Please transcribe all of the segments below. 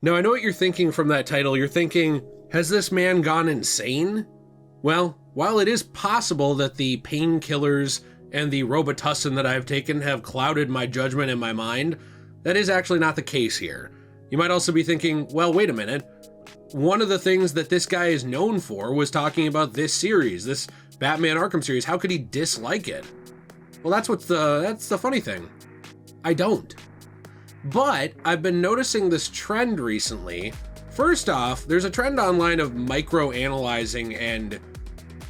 Now, I know what you're thinking from that title. You're thinking, has this man gone insane? Well, while it is possible that the painkillers and the Robitussin that I've taken have clouded my judgment in my mind, that is actually not the case here. You might also be thinking, well, wait a minute. One of the things that this guy is known for was talking about this series, this Batman Arkham series. How could he dislike it? Well, that's the funny thing. I don't. But I've been noticing this trend recently. First off, there's a trend online of micro-analyzing and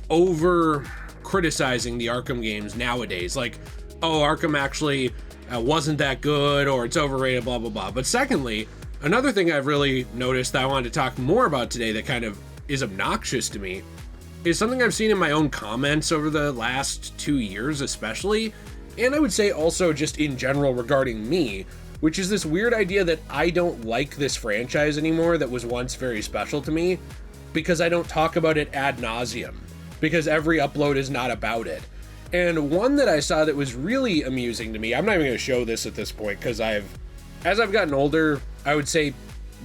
over-criticizing the Arkham games nowadays. Like, oh, Arkham actually wasn't that good, or it's overrated, blah, blah, blah. But secondly, another thing I've really noticed that I wanted to talk more about today that kind of is obnoxious to me is something I've seen in my own comments over the last 2 years especially, and I would say also just in general regarding me, which is this weird idea that I don't like this franchise anymore that was once very special to me because I don't talk about it ad nauseum, because every upload is not about it. And one that I saw that was really amusing to me, I'm not even going to show this at this point because as I've gotten older, I would say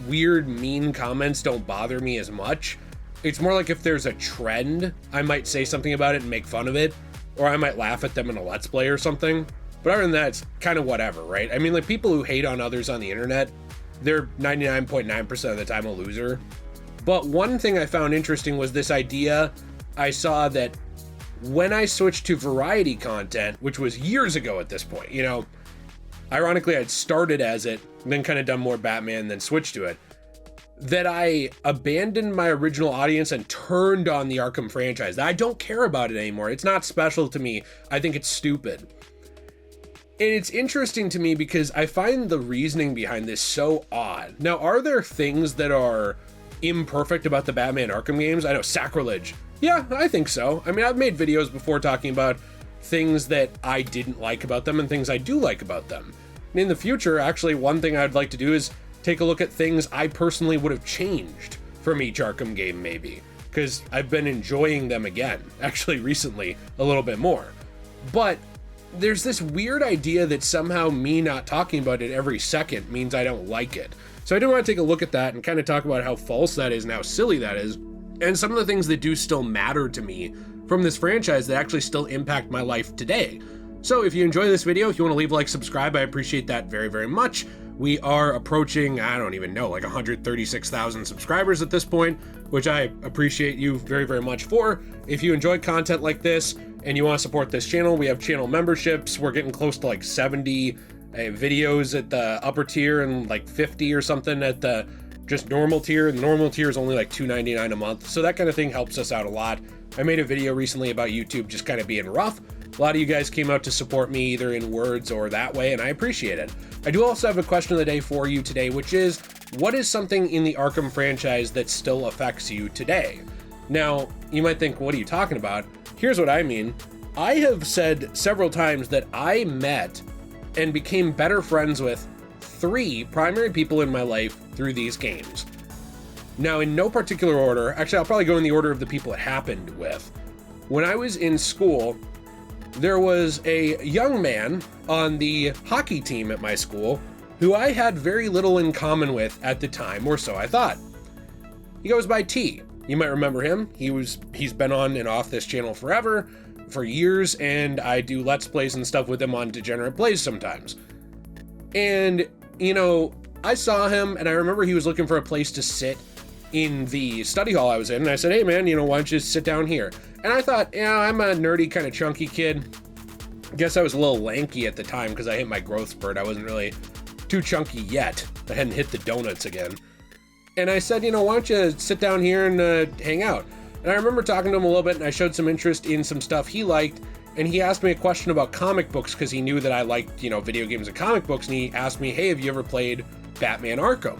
weird, mean comments don't bother me as much. It's more like if there's a trend, I might say something about it and make fun of it, or I might laugh at them in a Let's Play or something. But other than that, it's kind of whatever, right? I mean, like, people who hate on others on the internet, they're 99.9% of the time a loser. But one thing I found interesting was this idea I saw that when I switched to variety content, which was years ago at this point, you know, ironically, I'd started as it, then kind of done more Batman, then switched to it, that I abandoned my original audience and turned on the Arkham franchise. I don't care about it anymore. It's not special to me. I think it's stupid. And it's interesting to me because I find the reasoning behind this so odd. Now, are there things that are imperfect about the Batman Arkham games? I know, sacrilege. Yeah, I think so. I mean, I've made videos before talking about things that I didn't like about them and things I do like about them. And in the future, actually, one thing I'd like to do is take a look at things I personally would have changed from each Arkham game, maybe, because I've been enjoying them again, actually recently, a little bit more. But there's this weird idea that somehow me not talking about it every second means I don't like it. So I do want to take a look at that and kind of talk about how false that is and how silly that is, and some of the things that do still matter to me from this franchise that actually still impact my life today. So if you enjoy this video, if you want to leave a like, subscribe, I appreciate that very, very much. We are approaching, I don't even know, like 136,000 subscribers at this point, which I appreciate you very, very much for. If you enjoy content like this and you want to support this channel, we have channel memberships. We're getting close to like 70 videos at the upper tier and like 50 or something at the just normal tier. The normal tier is only like $2.99 a month. So that kind of thing helps us out a lot. I made a video recently about YouTube just kind of being rough. A lot of you guys came out to support me either in words or that way, and I appreciate it. I do also have a question of the day for you today, which is, what is something in the Arkham franchise that still affects you today? Now, you might think, what are you talking about? Here's what I mean. I have said several times that I met and became better friends with 3 primary people in my life through these games. Now, in no particular order, actually, I'll probably go in the order of the people it happened with. When I was in school, there was a young man on the hockey team at my school who I had very little in common with at the time, or so I thought. He goes by T. You might remember him. He's been on and off this channel forever, for years, and I do Let's Plays and stuff with him on Degenerate Plays sometimes. And, you know, I saw him, and I remember he was looking for a place to sit in the study hall I was in, and I said, hey man, you know, why don't you sit down here? And I thought, yeah, I'm a nerdy kind of chunky kid. I guess I was a little lanky at the time because I hit my growth spurt. I wasn't really too chunky yet. I hadn't hit the donuts again. And I said, you know, why don't you sit down here and hang out? And I remember talking to him a little bit, and I showed some interest in some stuff he liked, and he asked me a question about comic books because he knew that I liked, you know, video games and comic books, and he asked me, hey, have you ever played Batman Arkham?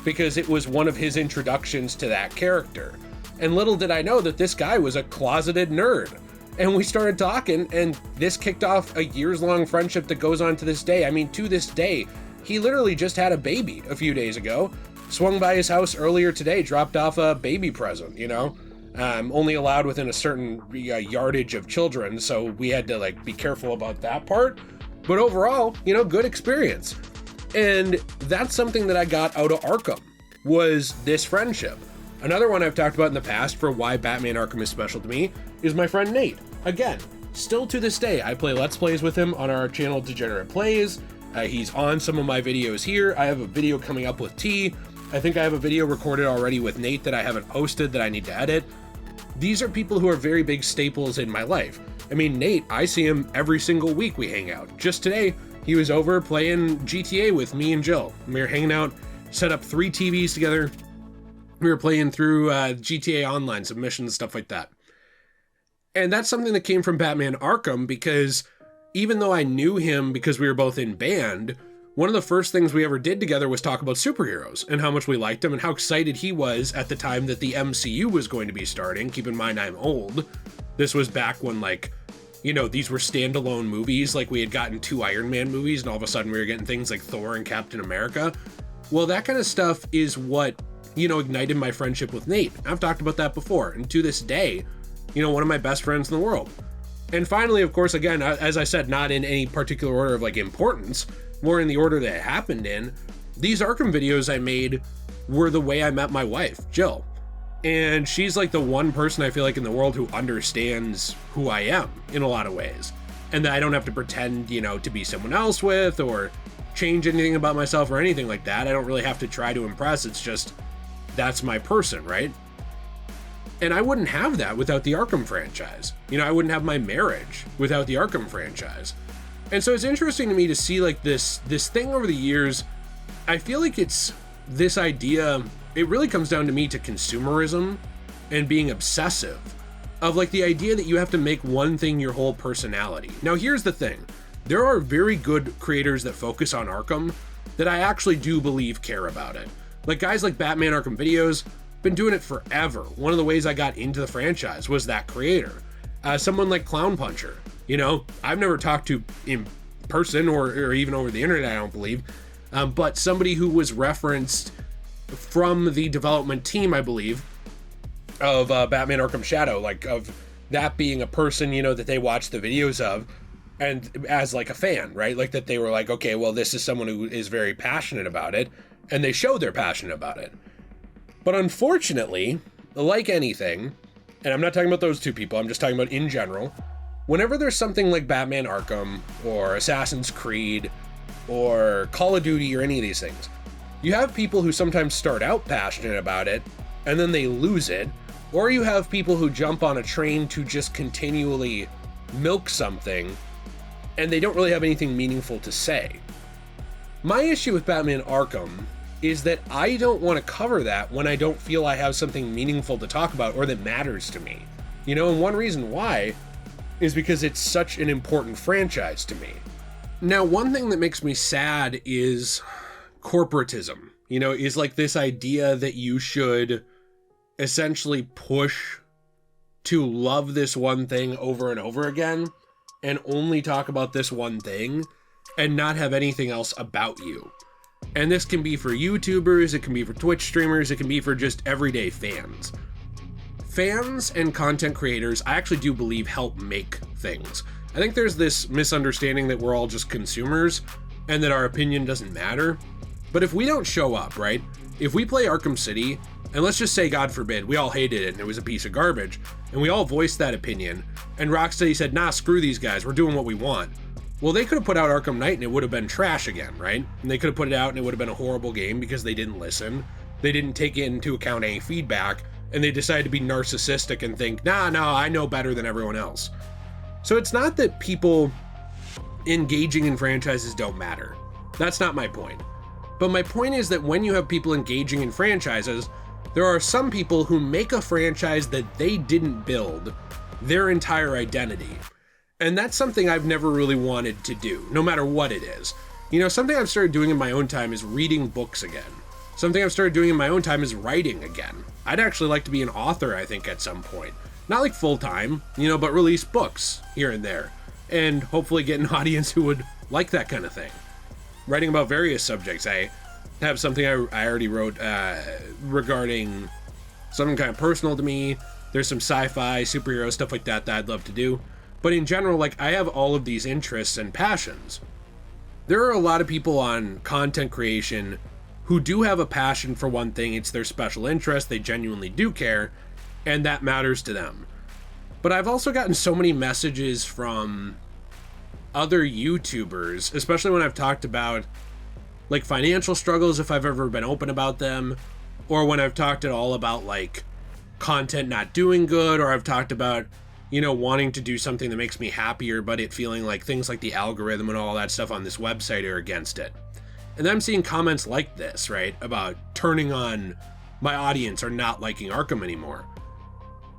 Because it was one of his introductions to that character. And little did I know that this guy was a closeted nerd. And we started talking, and this kicked off a years-long friendship that goes on to this day. I mean, to this day, he literally just had a baby a few days ago, swung by his house earlier today, dropped off a baby present, you know? Only allowed within a certain yardage of children, so we had to like be careful about that part. But overall, you know, good experience. And that's something that I got out of Arkham. was this friendship. Another one I've talked about in the past for why Batman Arkham is special to me is my friend Nate. Again, still to this day, I play Let's Plays with him on our channel Degenerate Plays. He's on some of my videos here. I have a video coming up with T. I think I have a video recorded already with Nate that I haven't posted that I need to edit. These are people who are very big staples in my life. I mean, Nate, I see him every single week we hang out. Just today, he was over playing GTA with me and Jill. We were hanging out, set up 3 TVs together. We were playing through GTA Online, some missions, stuff like that. And that's something that came from Batman Arkham, because even though I knew him because we were both in band, one of the first things we ever did together was talk about superheroes and how much we liked them and how excited he was at the time that the MCU was going to be starting. Keep in mind, I'm old. This was back when, like, you know, these were standalone movies. Like, we had gotten 2 Iron Man movies and all of a sudden we were getting things like Thor and Captain America. Well, that kind of stuff is what, you know, ignited my friendship with Nate. I've talked about that before. And to this day, you know, one of my best friends in the world. And finally, of course, again, as I said, not in any particular order of like importance, more in the order that it happened in, these Arkham videos I made were the way I met my wife, Jill. And she's like the one person I feel like in the world who understands who I am in a lot of ways. And that I don't have to pretend, you know, to be someone else with or change anything about myself or anything like that. I don't really have to try to impress. It's just, that's my person, right? And I wouldn't have that without the Arkham franchise. You know, I wouldn't have my marriage without the Arkham franchise. And so it's interesting to me to see like this thing over the years. I feel like it's this idea, it really comes down to me to consumerism and being obsessive of like the idea that you have to make one thing your whole personality. Now, here's the thing. There are very good creators that focus on Arkham that I actually do believe care about it. Like guys like Batman Arkham Videos, been doing it forever. One of the ways I got into the franchise was that creator. Someone like Clown Puncher, you know, I've never talked to in person or even over the internet, I don't believe, but somebody who was referenced from the development team, I believe, of Batman Arkham Shadow, like of that being a person, you know, that they watched the videos of and as like a fan, right? Like that they were like, okay, well, this is someone who is very passionate about it, and they show they're passionate about it. But unfortunately, like anything, and I'm not talking about those 2 people, I'm just talking about in general, whenever there's something like Batman Arkham or Assassin's Creed or Call of Duty or any of these things, you have people who sometimes start out passionate about it and then they lose it, or you have people who jump on a train to just continually milk something and they don't really have anything meaningful to say. My issue with Batman Arkham is that I don't want to cover that when I don't feel I have something meaningful to talk about or that matters to me. You know, and one reason why is because it's such an important franchise to me. Now, one thing that makes me sad is corporatism, you know, is like this idea that you should essentially push to love this one thing over and over again and only talk about this one thing and not have anything else about you. And this can be for YouTubers, it can be for Twitch streamers, it can be for just everyday fans. Fans and content creators, I actually do believe, help make things. I think there's this misunderstanding that we're all just consumers and that our opinion doesn't matter. But if we don't show up, right? If we play Arkham City, and let's just say, God forbid, we all hated it and it was a piece of garbage, and we all voiced that opinion, and Rocksteady said, nah, screw these guys, we're doing what we want. Well, they could have put out Arkham Knight and it would have been trash again, right? And they could have put it out and it would have been a horrible game because they didn't listen. They didn't take into account any feedback, and they decided to be narcissistic and think, nah, I know better than everyone else. So it's not that people engaging in franchises don't matter. That's not my point. But my point is that when you have people engaging in franchises, there are some people who make a franchise that they didn't build their entire identity. And that's something I've never really wanted to do, no matter what it is. You know, something I've started doing in my own time is reading books again. Something I've started doing in my own time is writing again. I'd actually like to be an author, I think, at some point. Not like full-time, you know, but release books here and there. And hopefully get an audience who would like that kind of thing. Writing about various subjects. I have something I already wrote regarding something kind of personal to me. There's some sci-fi, superhero stuff like that I'd love to do. But in general, like, I have all of these interests and passions. There are a lot of people on content creation who do have a passion for one thing. It's their special interest. They genuinely do care, and that matters to them. But I've also gotten so many messages from other YouTubers, especially when I've talked about like financial struggles, if I've ever been open about them, or when I've talked at all about like content not doing good, or I've talked about, you know, wanting to do something that makes me happier, but it feeling like things like the algorithm and all that stuff on this website are against it. And then I'm seeing comments like this, right, about turning on my audience or not liking Arkham anymore.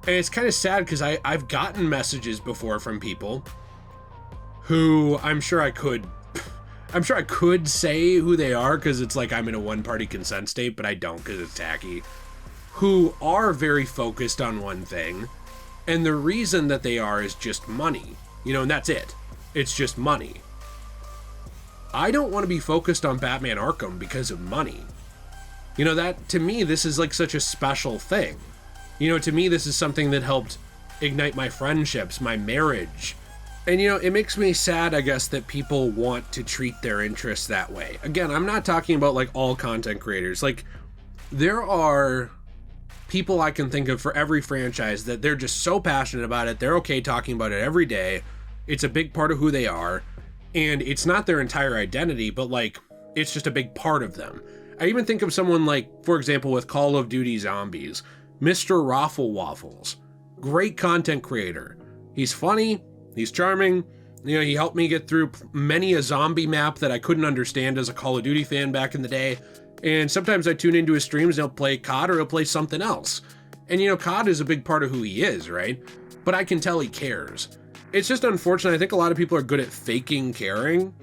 And it's kind of sad because I've gotten messages before from people who I'm sure I could say who they are, because it's like I'm in a one-party consent state, but I don't because it's tacky, who are very focused on one thing, and the reason that they are is just money, you know, and that's it. It's just money. I don't want to be focused on Batman Arkham because of money. You know, that, to me, this is like such a special thing. You know, to me, this is something that helped ignite my friendships, my marriage. And, you know, it makes me sad, I guess, that people want to treat their interests that way. Again, I'm not talking about like all content creators. Like, there are people I can think of for every franchise that they're just so passionate about it. They're okay talking about it every day. It's a big part of who they are. And it's not their entire identity, but like, it's just a big part of them. I even think of someone like, for example, with Call of Duty Zombies, Mr. Raffle Waffles. Great content creator. He's funny. He's charming. You know, he helped me get through many a zombie map that I couldn't understand as a Call of Duty fan back in the day. And sometimes I tune into his streams and he'll play COD or he'll play something else. And, you know, COD is a big part of who he is, right? But I can tell he cares. It's just unfortunate. I think a lot of people are good at faking caring.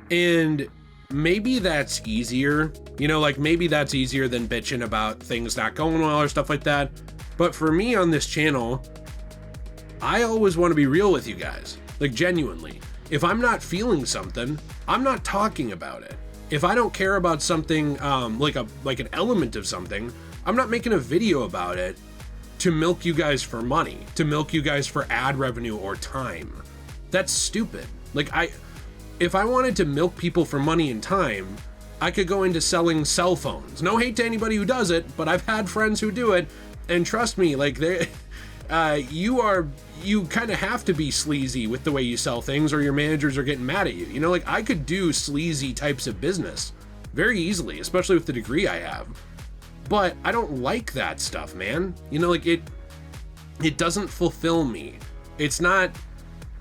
And maybe that's easier. You know, like maybe that's easier than bitching about things not going well or stuff like that. But for me on this channel, I always want to be real with you guys. Like genuinely. If I'm not feeling something, I'm not talking about it. If I don't care about something, like an element of something, I'm not making a video about it to milk you guys for money, to milk you guys for ad revenue or time. That's stupid. Like if I wanted to milk people for money and time, I could go into selling cell phones. No hate to anybody who does it, but I've had friends who do it, and trust me, like you kind of have to be sleazy with the way you sell things or your managers are getting mad at you. You know, like I could do sleazy types of business very easily, especially with the degree I have. But I don't like that stuff, man. You know, like it doesn't fulfill me. It's not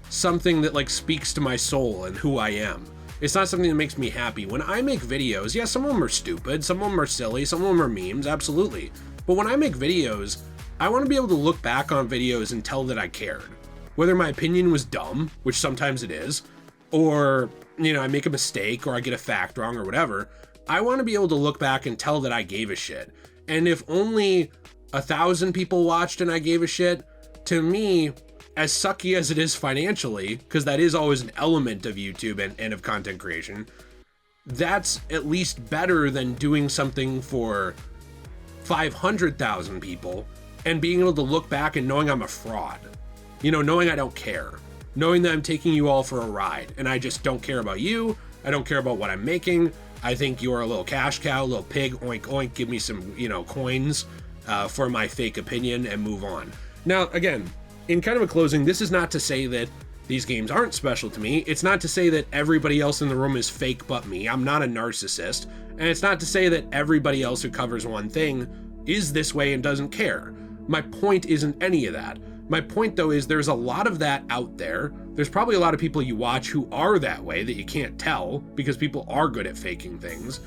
something that like speaks to my soul and who I am. It's not something that makes me happy. When I make videos, yeah, some of them are stupid, some of them are silly, some of them are memes, absolutely. But when I make videos, I want to be able to look back on videos and tell that I cared. Whether my opinion was dumb, which sometimes it is, or, you know, I make a mistake or I get a fact wrong or whatever, I want to be able to look back and tell that I gave a shit. And if only 1,000 people watched and I gave a shit, to me, as sucky as it is financially, because that is always an element of YouTube and of content creation, that's at least better than doing something for 500,000 people and being able to look back and knowing I'm a fraud. You know, knowing I don't care. Knowing that I'm taking you all for a ride and I just don't care about you. I don't care about what I'm making. I think you're a little cash cow, a little pig, oink, oink, give me some, you know, coins for my fake opinion and move on. Now, again, in kind of a closing, this is not to say that these games aren't special to me. It's not to say that everybody else in the room is fake but me. I'm not a narcissist. And it's not to say that everybody else who covers one thing is this way and doesn't care. My point isn't any of that. My point, though, is there's a lot of that out there. There's probably a lot of people you watch who are that way that you can't tell because people are good at faking things.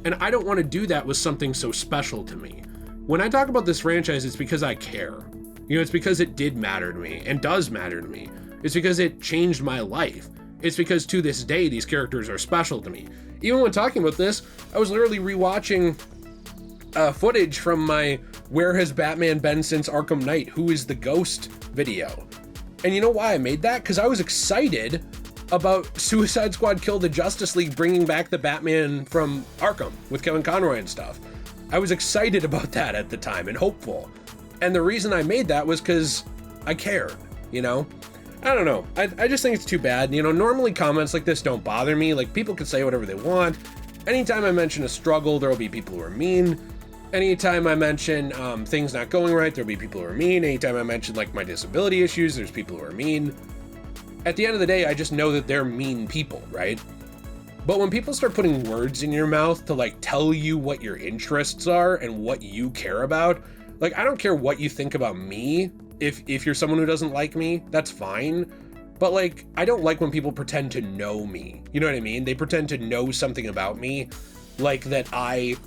And I don't want to do that with something so special to me. When I talk about this franchise, it's because I care. You know, it's because it did matter to me and does matter to me. It's because it changed my life. It's because to this day, these characters are special to me. Even when talking about this, I was literally rewatching footage from my Where Has Batman Been Since Arkham Knight? Who is the Ghost video. And you know why I made that? Because I was excited about Suicide Squad Kill the Justice League bringing back the Batman from Arkham with Kevin Conroy and stuff. I was excited about that at the time and hopeful. And the reason I made that was because I cared, you know? I don't know. I just think it's too bad. You know, normally comments like this don't bother me. Like, people can say whatever they want. anytime I mention a struggle, there will be people who are mean. Anytime I mention things not going right, there'll be people who are mean. Anytime I mention like my disability issues, there's people who are mean. At the end of the day, I just know that they're mean people, right? But when people start putting words in your mouth to like tell you what your interests are and what you care about, like I don't care what you think about me. If you're someone who doesn't like me, that's fine. But like, I don't like when people pretend to know me. You know what I mean? They pretend to know something about me, like that I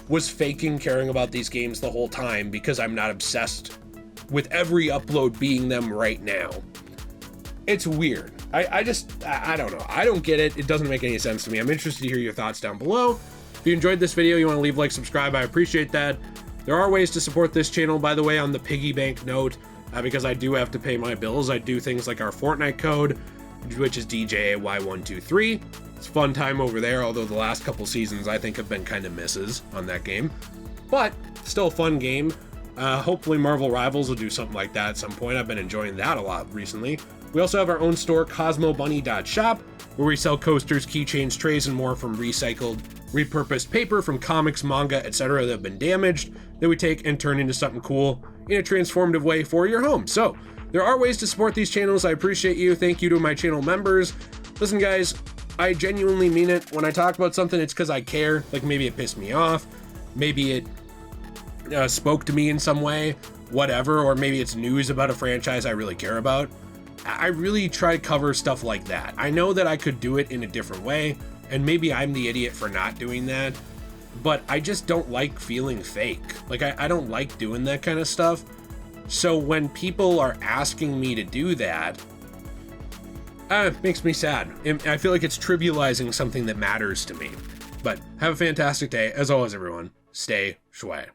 was faking caring about these games the whole time because I'm not obsessed with every upload being them right now. It's weird. I don't know. I don't get it. It doesn't make any sense to me. I'm interested to hear your thoughts down below. If you enjoyed this video, you want to leave a like, subscribe, I appreciate that. There are ways to support this channel, by the way, on the piggy bank note, because I do have to pay my bills. I do things like our Fortnite code, which is DJAY123. It's a fun time over there, although the last couple seasons I think have been kind of misses on that game. But still a fun game. Hopefully Marvel Rivals will do something like that at some point. I've been enjoying that a lot recently. We also have our own store, CosmoBunny.shop, where we sell coasters, keychains, trays, and more from recycled, repurposed paper from comics, manga, etc. that have been damaged that we take and turn into something cool in a transformative way for your home. So there are ways to support these channels. I appreciate you. Thank you to my channel members. Listen, guys, I genuinely mean it. When I talk about something, it's because I care. Like maybe it pissed me off. Maybe it spoke to me in some way, whatever. Or maybe it's news about a franchise I really care about. I really try to cover stuff like that. I know that I could do it in a different way, and maybe I'm the idiot for not doing that, but I just don't like feeling fake. Like, I don't like doing that kind of stuff. So when people are asking me to do that, it makes me sad. I feel like it's trivializing something that matters to me. But have a fantastic day. As always, everyone, stay shway.